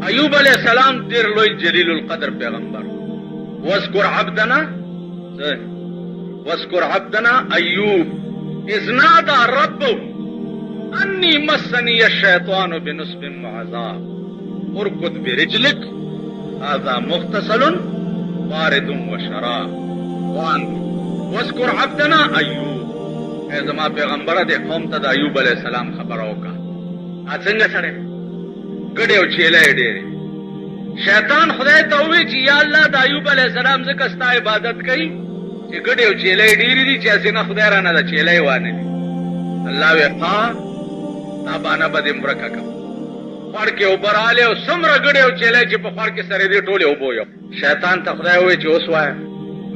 ایوب علیہ السلام دیر لوی جلیل القدر پیغمبر. واذکر عبدنا ایوب اذ نادى ربه انی مسنی الشیطان بنصب وعذاب ارکض برجلک هذا مغتسل بارد وشراب. واذکر عبدنا ایوب، اے زما پیغمبر دے قوم ته د ایوب علیہ السلام خبر اوکا. څنګه سره ګډه او چیلې ډېرې. شیطان خدای ته وی چې یا الله د ایوب علیہ السلام زکه ستا عبادت کوي چې ګډه او چیلې ډېرې دي چې اسنه خدای را نه د چیلې وانه دي. الله وی ها تابانه بده مرکه کوم خور کې وبراله او سمره ګډه او چیلې چې په خور کې سره دي ټوله وبو یو. شیطان ته خدای وی چې اوس وای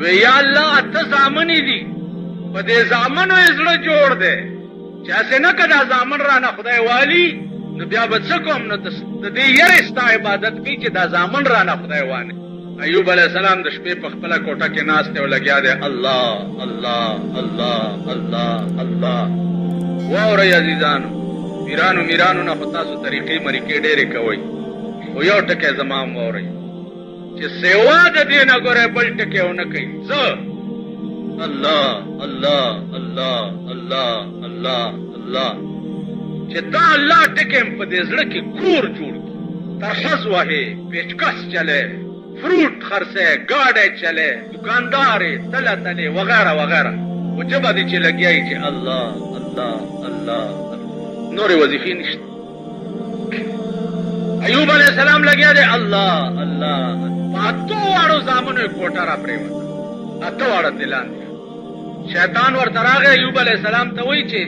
وی یا الله ته زامنې دي په دې زامنو زړه جوړ دے چې اسنه کدا زامن را نه خدای والی نو بیا به څه کوم نو د دې یره ستا عبادت کوي چې دا زامن را نه خدای وانه. ایوب علیہ السلام د شپې په خپل کوټه کې ناست او لګیا دی الله الله الله الله الله. واوري عزیزانو میرانو نه خو تاسو طریقې مریکې ډېرې کوئ خو یو ټکی زما هم واورئ چې سیوا د دې نه ګوره بل ټکی ونه کوي. زه الله الله الله الله الله الله چې دا الله ټکی په دې زړه کې کور جوړ کړي. ترخص وهې پیچکس چلے فروٹ خرڅه گاډه چلے دکاندار تله تله وغیرہ وغیرہ او جبه دې چې لګیای چې الله الله الله نور وظیفې نشته. ایوب علیہ السلام لګیا دی الله الله پاتو واړو زامنو کوټه را پریوت اته واړه دلان. شیطان ورته راغی ایوب علیہ السلام ته وی چې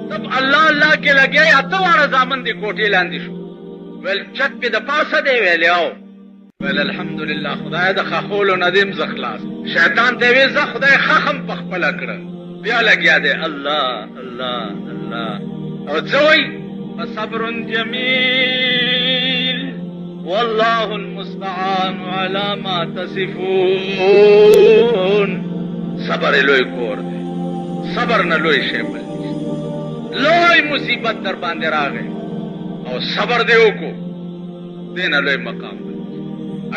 تب الله الله کې لګیا اته واړه زامن دی کوټې لاندې شو. ول چت په د پاسه دی ویلو ول الحمدلله خدای د خخول ندیم ز خلاص. شیطان ته وی ز خدای خخم په خپل کړ بیا لګیا دی الله الله الله او ځوي فصبر جمیل والله المستعان على ما تصفون. صبر لوی کور دی، صبر نه لوی شی بل لوی مصیبت در باندې راغی او صبر دی وکړو دینه لوی مقام.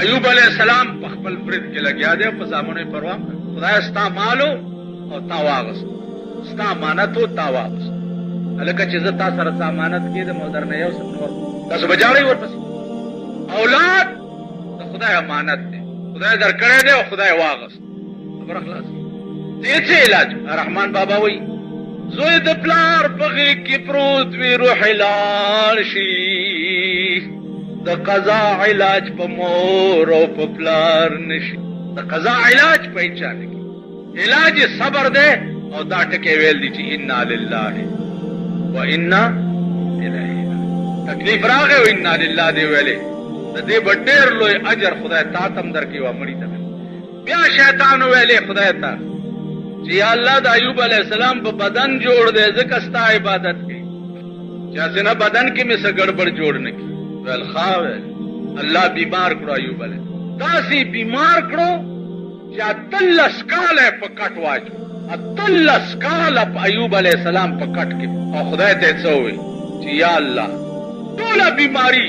ایوب علیہ السلام په خپل فرید کې لګیا دی په زامنو پروا خدای ستا مالو او تا واغست ستا امانت او تا واغست. لکه چې زه تا سره امانت کېدم او درنه یو څه نور تاسو بجاړئ ورپسې. اولاد د خدای امانت دی، خدای درکړی دی او خدای واغست. خبره خلاص. دې څه علاج رحمان بابا وایي زوی د پلار په غېږ کې پروت وي روح لاړ شي د قضا علاج په مور او په پلار نشي. د قضا علاج په هیچا نه کېږي. علاج صبر دی او دا ټکې ویل دي چې انا لله و انا الیه. تکلیف راغی او انا لله دی ویلې د دې به ډېر لوی اجر خدای تا تم درکړي و مړي ته. بیا شیطان ویلې خدای ته چې یا الله د ایوب علیہ السلام په بدن جوړ دی ځکه ستا عبادت کوي چې اسنه بدن کې مې څه ګړبړ جوړ نه کړي. ویل خاویل الله بیمار کړو ایوب علیہ داسې بیمار کړو چې 13 کاله په کټ واچو 13 کاله په ایوب علیہ السلام په کټ کې. او خدای ته څه وی چې یا الله ټوله بیماری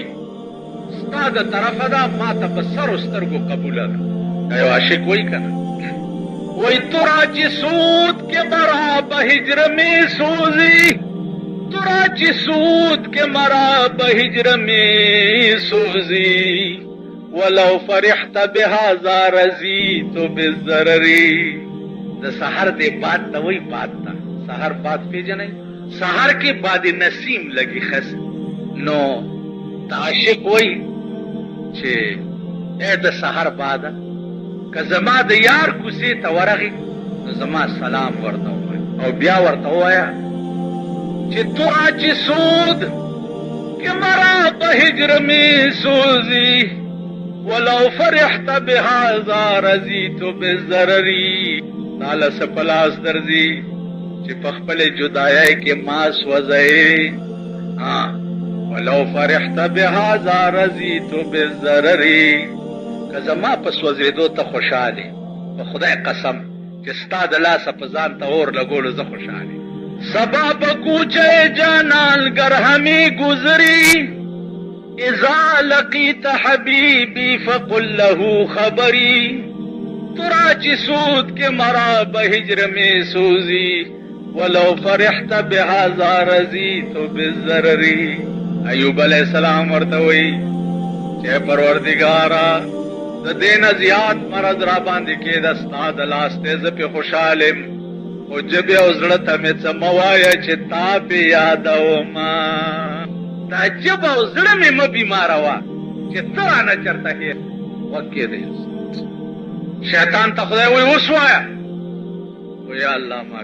ستا د طرفه ده ما ته په سر سترګو قبوله ده. یو عاشق وی کنه وی ترا چی سود کے مرا بہجر میں سوزی ترا چی سود کے مرا بہجر میں سوزی ولو فرحت بهذا رضیت بالضرری. د سحر دے بات تا وہی بات تا سحر بات پیجنئی سحر کے بعد نسیم لگی خس نو تعشق وہی چھے اے د سحر بعد که زما د یار کوسې ته ورغی نو زما سلام ورته ووایه او بیا ورته ووایه چې تو چې سود که مرا په هجر می سوزی ولو فرحت بهذا رضیت بالضرری. تاله څه په لاس درځي چې په خپلې جدایۍ کې ما سوځئ. ولو فرحت بهذا رضیت بالضرری. که زما په سوځېدو ته خوشحاله په خدای قسم چې ستا د لاسه په ځان ته اور لګولو زه خوشحاله. سبا په کوچه جانان گر همې گزری اذا لقيت حبیبی فقل له خبری ترا چی سود کے مرا بہجر میں سوزی ولو فرحت بهذا رضیت بالضرری. ایوب علیہ السلام ورتوئی چه پروردگارا د دین زیاد مرض را باندې کې د استاد لاسته ز په خوشالم او جب او زړه ته مې څه موایا چې تا په یادو ما دا جب او زړه مې م بیمار وا چې تر نه چرته هي وکې دی شیطان ته خدای وای وسوایا او یا الله ما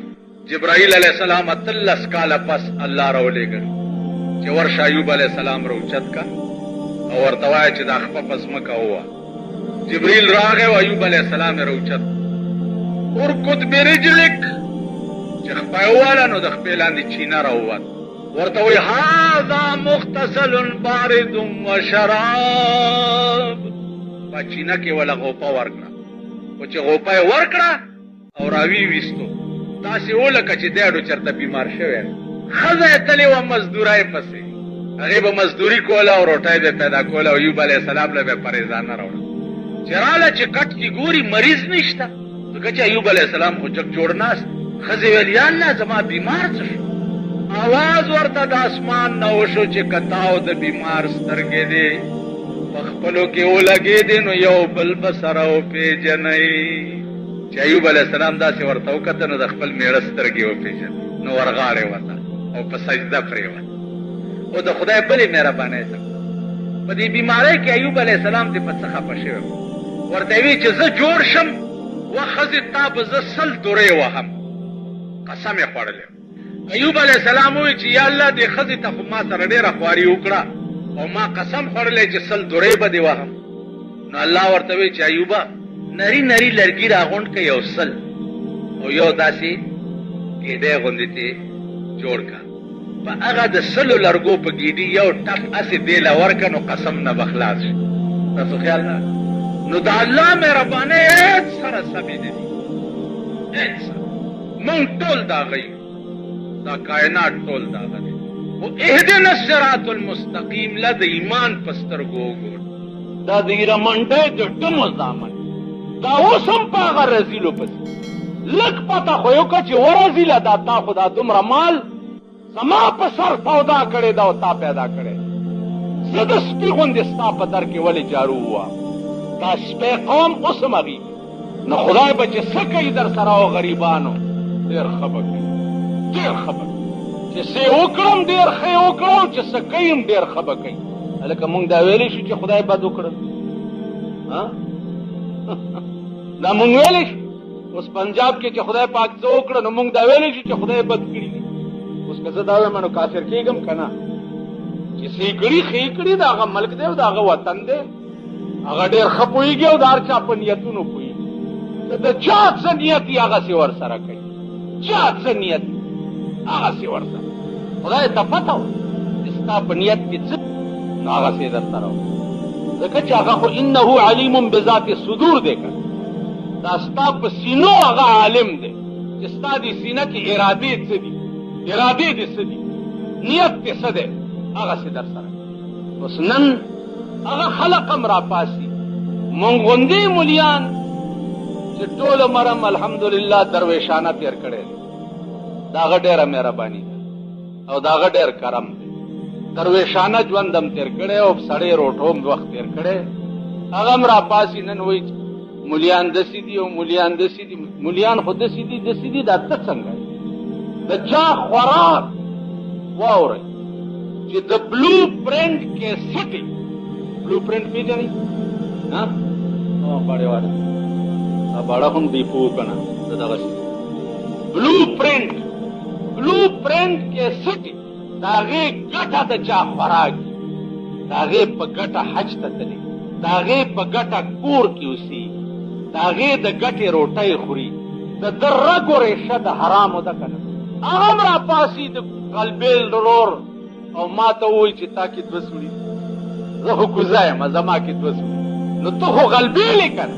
جبرائیل علیہ السلام اتلس کاله پس الله راولېږي چې ورشه ایوب علیہ السلام روچت کا او ورته وای چې دا خپه پس مکه هوا. جبريل راغه او ایوب علیہ السلام روچت ارکض برجلک چې خپایواله نو د خپل لاندې چینه راووت ورته وای هذا مغتسل بارد وشراب په چینه کې ولا غوپا ورکړه او چې غوپا ورکړه او راوی وستو تاسې ولکه چې دیاړو چرته بیمار شوی خزه تلې و مزدورای پسې هغه به مزدوری کوله او روټای به پیدا کوله او ایوب علیہ السلام له به پریزانه راوړه چراله چې کټ کی ګوري مریض نشته ځکه چې ایوب علیہ السلام خو جګ جوړ ناست خزه ویل یا الله زما بیمار څه شو आवाज ورته د اسمان نه وشو چې کتاو د بیمار سترګې دي په خپلو کې ولګې دي نو یو بل بسر او پیژنئ چې ایوب علیہ السلام داسې ورته وکته نو د خپل میړه سترګې وپېژني نو ورغاړې وته او په سجده پرېوت او د خدای بلې مهربانۍ ته په دې بیمارۍ کې ایوب علیہ السلام دې په څه خفه شوی ورته وی چې زه جوړ شم وخزې تا به زه 100 دورې وهم قسم یې خوړلی ایوب علیہ السلام وی چې یا الله دې ښځې ته خو ما سره ډېره خواري وکړه او ما قسم خوړلی چې 100 دورې به دې وهم نو الله ورته وی چې ایوبه نری نری لرګي راغونډ که یو 100 او یو داسې ګېډۍ غوندې تې جوړ که په هغه د 100 لرګو په ګېډي یو ټپ هسې دې له ورکه نو قسم نه به خلاص شي. تاسو خیال نه نو د الله مهربانۍ هېڅ سره سمې نه دي هېڅ سره مونږ ټول د هغه یو دا کائنات ټول د هغه دی خو اهدنا الصراط المستقیم له د ایمان په سترګو وګور دا د ایرمنډۍ د ډمو زامن دا اوس هم په هغه رزیلو پسې لږ پته خو یو که چې ورزیله دا تا خو دا دومره مال زما په سر تودا کړې ده او تا پیدا کړې زه د سپي غوندې ستا په در کې ولې جارو ووهم دا سپی قوم اوس هم هغې نو خدای به چې څه کوي در سره او غریبانو ډېر ښه به کوي ډېر ښه به کوي چې څه وکړم ډېر ښه یې وکړم چې څه کوي هم ډېر ښه به کوي هلکه مونږ دا ویلی شو چې خدای بد وکړل دا مونږ ویلی شو اوس پنجاب کې چې خدای پاک څه وکړه نو مونږ دا ویلی شو چې خدای بد کړي دي اوس که زه دا وایم نو کافر کېږم که نه چې څه یې کړي ښه یې کړي د هغه ملک دی او د هغه وطن دی هغه ډېر ښه پوهېږي او د هر چا په نیتونو پوهېږي د چا څه نیت یې هغسې ورسره کوي چا څه نیت هغسې ورسره خدای ته پته وه چې ستا په نیت کې څه نو هغسې یې در سره وه ځکه چې هغه خو انه علیم بذات صدور دی که دا ستا په سینو هغه عالم دی چې ستا دې سینه کې ارادې څه دي ارادې دې څه دي نیت دې څه دی هغسې در سره اوس نن هغه خلق هم راپاسي مونږ غوندې مولیان چې ټول عمرم الحمدلله درویشانه تېر کړی دی د هغه ډېره مهرباني ده او د هغه ډېر کرم دی درویشانه ژوند هم تېر کړی او سړی روټو هم وخت تېر کړی هغه هم راپاسي نن وایي مولیان داسې دي او مولیان داسې دي مولیان خو داسې دي داسې دي دا ته څنګه د چا خوراک واورئ چې د بلو پرنټ کیسټ بلو پرنټ پېژنئ باړې والا باړه هم دی پوه که نه د دغسې بلو پرنټ کیسټ د هغې ګټه د چا خوراک د هغې په ګټه حج ته تلي د هغې په ګټه کور کې اوسېږي د هغې د ګټې روټۍ خوري د ده رګو ریشه د حرامو ده که نه هغه هم راپاسي د قلبېل رور او ما ته ووایي چې تا کې 2 سوړي زه خو کوزه یم زما کې 2 سوړي نو ته خو غلبېلې که نه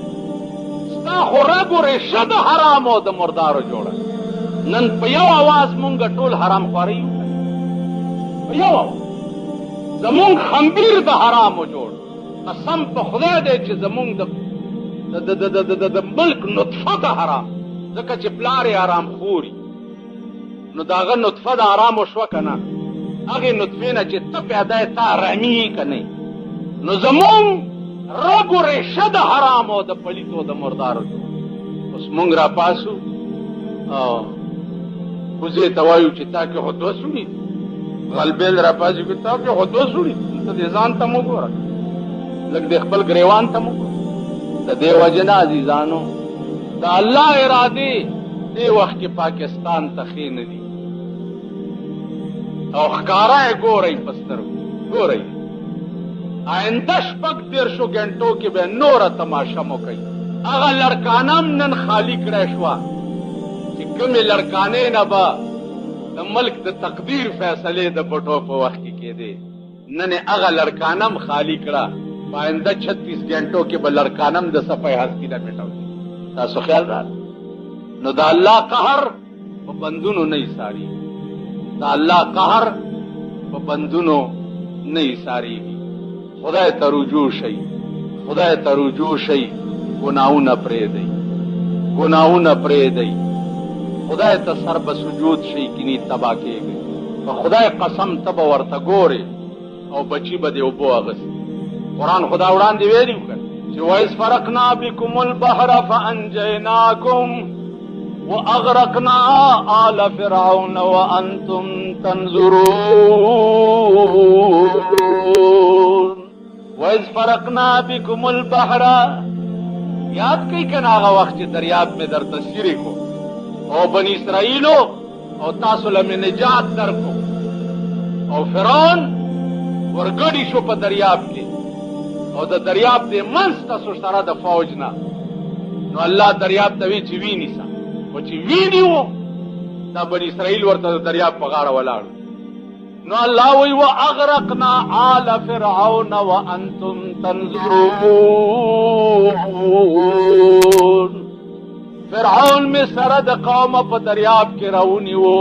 ستا خو رګو ریشه د حرامو د مردارو جوړه نن په یو اواز مونږ ټول حرام خواري یو په یو اواز زمونږ خمبیر د حرامو جوړ. قسم په خدای دی چې زمونږ د ملک نطفه د حرام، ځکه چې پلار یې حرام خوري، نو د هغه نطفه د حرامو شوه که نه، هغې نطفې نه چې ته پیدا یې تا حرامي یې که نه، نو زمونږ رګ و ریشه د حرامو د پلیتو د مردارو جوړ. اوس مونږ را پاسو او کوزې ته وایو چې تا کې خو دوه سوړي، غلبیل را پاسو کې تا کې خو دوه سوړي، ته دې ځان ته مو ګوره، لږ د خپل ګریوان ته مو ګوره. د دې وجې نه عزیزانو د الله ارادې دې وخت کې پاکستان ته ښې نه دي او ښکاره یې ګورئ په سترګو، ګورئ. آینده 36 ګنټو کې به نوره تماشه مو کوي. هغه لړکانه نن خالی کړی شوه چې کومې لړکانې نه به د ملک د تقدیر فیصلې د پټو په وخت کې کېدې، نن یې هغه لړکانم خالی کړه. په آینده 36 ګنټو کې به لړکانم د صفحې هستی نه مټوي. تاسو خیال را نو د الله قهر په بندونو نه ایساري، د الله قهر په بندونو نه ایساریږي. خدای ته رجوع شئ، خدای ته رجوع شئ، ګناهونه پرېږدئ، ګناهونه پرېږدئ، خدای ته سر به سجود شئ، کني تباه کېږئ. په خدای قسم ته به ورته ګورې او بچي به دې اوبو اغوستي. قرآن خدا وړاندې ویلي وکړه چې وَإِذْ فَرَقْنَا بِكُمُ الْبَحْرَ فَأَنْجَيْنَاكُمْ وَأَغْرَقْنَا آلَ فِرْعَوْنَ وَأَنْتُمْ تَنْظُرُونَ. وَإِذْ فَرَقْنَا بِكُمُ الْبَحْرَ، یاد کئی کنا آغا وقت چی دریاب میں در تصویری کو او بنی اسرائیلو او تاسو لمی نجات در کو او فرعون ورگڑی شو پا دریاب کی او دا دریاب دے منس تاسو سره دا فوجنا، نو اللہ دریاب تاوی چی وینی سا و چی وینی ہو دا بنی اسرائیل ورطا دا دریاب پا غار ولاڑو. نو اللہ وی وَأَغْرَقْنَا آلَ فِرْعَوْنَ وَأَنْتُمْ تَنْظُرُونَ. فرعون میں سرد قوم پا دریاب کے رونی وہ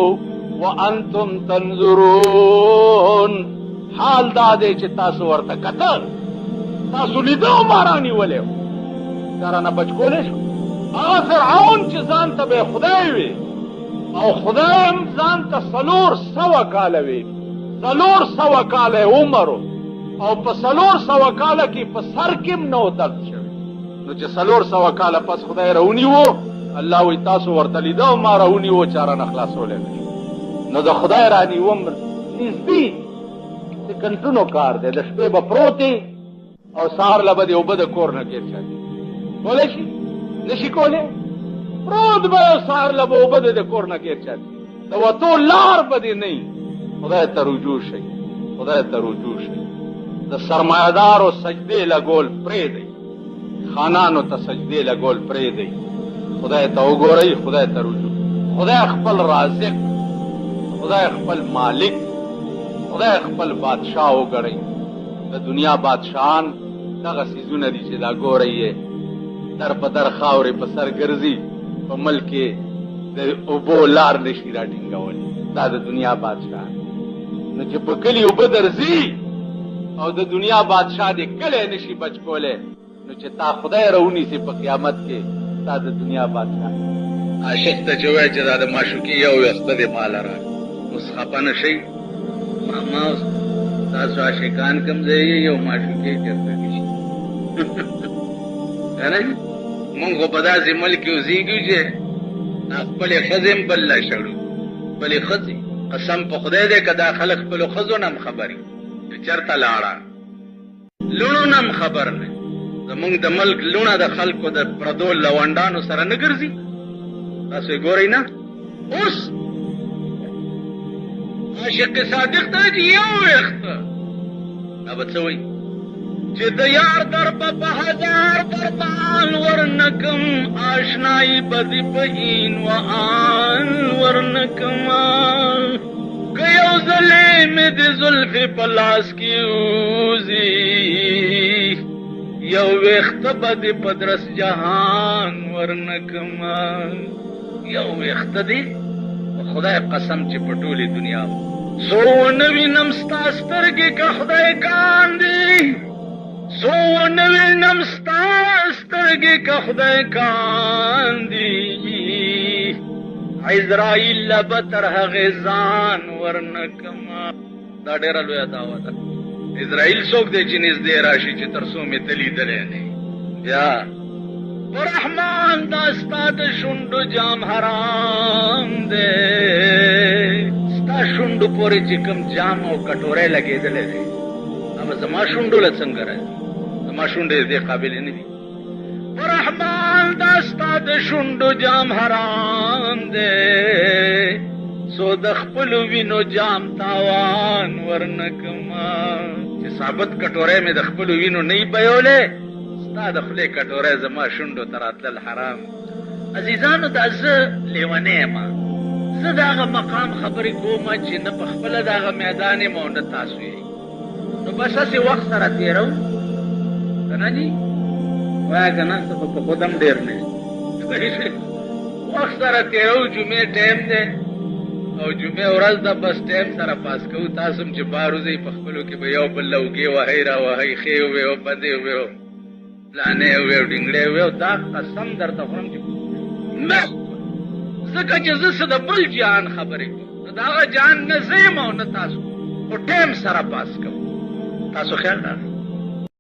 وَأَنْتُمْ تَنْظُرُونَ. حال دادے چی تاسو ورطا کتر تاسو لیدو مارانی ولی ہو دارانا بچ کولے شو. آغا فرعون چی زانتا بے خدای وی او خدایم زانتا 400 کالوی، 400 کاله عمرو او په 400 کاله کې په سر کې نو درد شوی. نو چې 400 کاله پس خدای راونی وو، الله وی تاسو ورته لیدو ما راونی وو چاره نه خلاصولې. نو د خدای رانی وم نږدې سکندونو کار دی، د شپې به پروتې او سهار له به دې اوبه د کور نه کېر چاته کولی شي نشي کولی، پروت به سهار له به اوبه د کور نه کېر چاته د وتو لار به دې نه. خدای ته رجوع شئ، خدای ته رجوع شئ. د سرمایه‌دارو سجدې لګول پرېږدئ، خانانو ته سجدې لګول پرېږدئ، خدای ته وګورئ، خدای ته رجوع. خدای خپل رازق، خدای خپل مالک، خدای خپل بادشاہ وګڼئ. د دنیا بادشاہان دغه څیزونه دي چې دا ګورئ یې در په در خاورې په سر ګرځي، په ملک کې د اوبو لار نشي راټینګولی. دا د دنیا بادشاہ نو چې په کلي اوبه درځي او د دنیا بادشاہ دې کلی نشي بچ کولی، نو چې تا خدای راونیسي په قیامت کې تا د دنیا بادشاہ. عاشق ته چې وایي چې دا د معشوقي یو ویښته دې ماله راغی، اوس خفه نه شئ. ما تاسو عاشقان کوم ځای یې یو معشوقي چېرته کې شي که نه؟ مونږ خو په داسې ملک کې اوسېږو چې خپلې ښځې هم بل لا شړو، خپلې ښځې قسم په خدای دی که دا خلک خپلو ښځو نه هم خبر وي چې چېرته لاړه، لوڼو نه هم خبر نه. زمونږ د ملک لوڼه د خلکو د پردو لونډانو سره نه ګرځي، تاسو یې ګورئ نه. اوس عاشق صادق ته چې یو ویښته دا به څه وایي چې د یار در په 1000 دربان ورنکم، آشنایی به دې په این و آن ورنکم. که یو ځلې مې د زلفې په لاس کې وځي، یو ویښته به دې په درس جهان ورنکم. یو ویښته دې خدای قسم چې په ټولې دنیا سو نوینم ستا سترګې که خدای کاندي سو نوینم ستا سترګې که خدای کاندي عزرائیل به تر هغې ځان ورنکما. دا ډېره لویه دعوه ده. عزرائیل څوک دی چې نږدې راشي چې تر څو مې ته لیدلی نه بیا رحمان دا ستا د شونډو جام حرام دی. ستا شونډو پورې چې کوم جام او کټوری لګېدلی دی هغه زما شونډو له څنګه راځي؟ زما شونډې دې قابلې نه دي. رحمان دا ستا د شونډو جام حرام دی سو د خپلو وینو جام تاوان ورنکما. چې ثابت کټوری مې د خپلو وینو نه یې بیولی ستا د خولې کټوری زما شونډو ته راتلل حرام. عزیزانو دا زه لیونی یم. زه د هغه مقام خبرې کوم چې نه په خپله د هغه میدان یم او نه تاسو یې. نو بس هسې وخت سره تېرو که نه دي وایه که نه ته خو په خود هم ډېر نه یې. وخت سره تېرو جمعې ټایم دی او جمعې ورځ ده بس ټایم سره پاس کوو. تاسو هم چې بار وځئ په خپلو کې به یو بل لوګې وهئ را وهئ ښې ووې او بدې ووې او پلانې ووې او ډینګړې ووې او دا قسم درته خورم چې نه ځکه چې زه څه د بل جهان خبرې کوم نو د هغه جهان نه زه یم او نه تاسو خو ټایم سره پاس کوو. تاسو خیال راغی